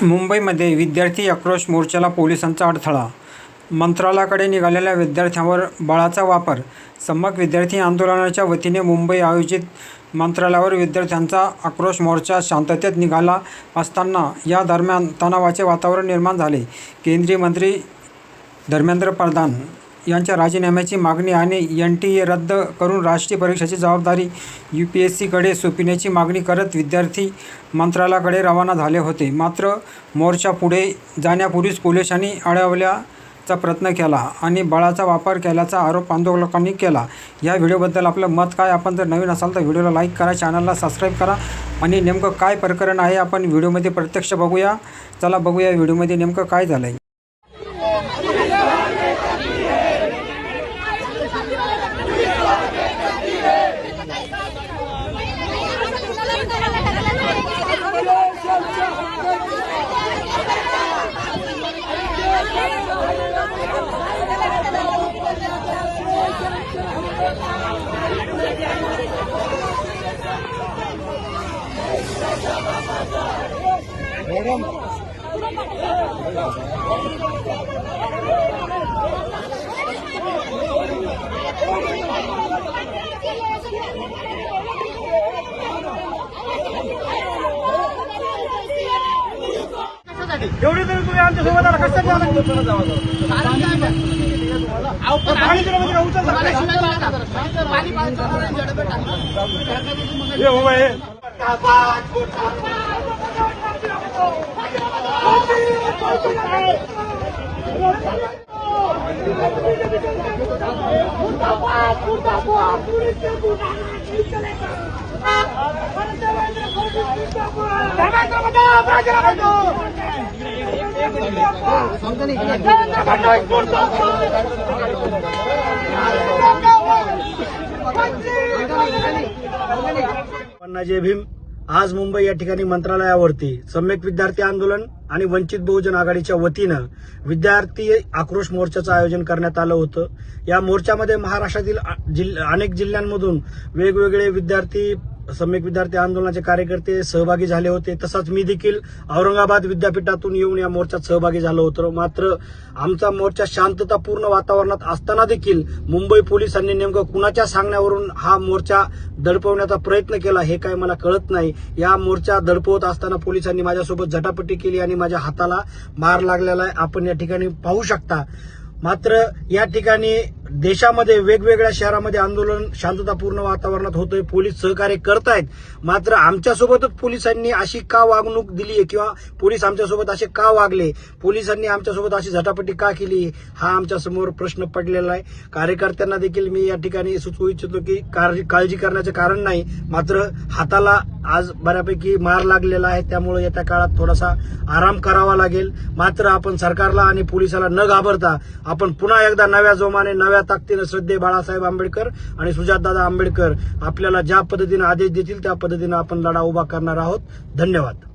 मुंबईमध्ये विद्यार्थी आक्रोश मोर्चाला पोलिसांचा अडथळा. मंत्रालयाकडे निघालेल्या विद्यार्थ्यांवर बळाचा वापर. सम्यक विद्यार्थी आंदोलनाच्या वतीने मुंबई आयोजित मंत्रालयावर विद्यार्थ्यांचा आक्रोश मोर्चा शांततेत निघाला असताना या दरम्यान तणावाचे वातावरण निर्माण झाले. केंद्रीय मंत्री धर्मेंद्र प्रधान यांच्या राजीनाम्याची मागणी आणि NTA रद्द करून राष्ट्रीय परीक्षेची जबाबदारी UPSCकडे सोपविण्याची मागणी करत विद्यार्थी मंत्रालयाकडे रवाना झाले होते. मात्र मोर्चा पुढे जाण्यापूर्वीच पोलिसांनी अडवण्याचा प्रयत्न केला आणि बळाचा वापर केल्याचा आरोप आंदोलकांनी केला. या व्हिडिओबद्दल आपलं मत काय? आपण जर नवीन असाल तर व्हिडिओला लाईक करा, चॅनलला सबस्क्राईब करा आणि नेमकं काय प्रकरण आहे आपण व्हिडिओमध्ये प्रत्यक्ष बघूया. चला बघूया व्हिडिओमध्ये नेमकं काय झालं आहे. एवढी तरी तुम्ही आमच्या सोबत आला कसं जावं जय भीम. आज मुंबई या ठिकाणी मंत्रालयावरती सम्यक विद्यार्थी आंदोलन आणि वंचित बहुजन आघाडीच्या वतीनं विद्यार्थी आक्रोश मोर्चाचं आयोजन करण्यात आलं होतं. या मोर्चामध्ये महाराष्ट्रातील अनेक जिल्ह्यांमधून वेगवेगळे विद्यार्थी सम्यक विद्यार्थी आंदोलनाचे कार्यकर्ते सहभागी झाले होते. तसंच मी देखील औरंगाबाद विद्यापीठातून येऊन या मोर्चात सहभागी झालो होतो. मात्र आमचा मोर्चा शांततापूर्ण वातावरणात असताना देखील मुंबई पोलिसांनी नेमकं कुणाच्या सांगण्यावरून हा मोर्चा दडपवण्याचा प्रयत्न केला हे काय मला कळत नाही. या मोर्चा दडपवत असताना पोलिसांनी माझ्यासोबत झटापटी केली आणि माझ्या हाताला मार लागलेला आहे, आपण या ठिकाणी पाहू शकता. मात्र या ठिकाणी देशामध्ये वेगवेगळ्या शहरामध्ये आंदोलन शांततापूर्ण वातावरणात होतंय, पोलीस सहकार्य करतायत. मात्र आमच्यासोबतच पोलिसांनी अशी का वागणूक दिली किंवा पोलीस आमच्यासोबत असे का वागले, पोलिसांनी आमच्यासोबत अशी झटापटी का केली, हा आमच्या समोर प्रश्न पडलेला आहे. कार्यकर्त्यांना देखील मी या ठिकाणी सुचवू इच्छितो की काळजी करण्याचं कारण नाही, मात्र हाताला आज बऱ्यापैकी मार लागलेला आहे, त्यामुळे येत्या काळात थोडासा आराम करावा लागेल. मात्र आपण सरकारला आणि पोलिसाला न घाबरता आपण पुन्हा एकदा नव्या जोमाने नव्या ताकदीने श्रद्धेय बाळासाहेब आंबेडकर आणि सुजातदादा आंबेडकर आपल्याला ज्या पद्धतीने आदेश देतील त्या पद्धतीने आपण लढा उभा करणार आहोत. धन्यवाद.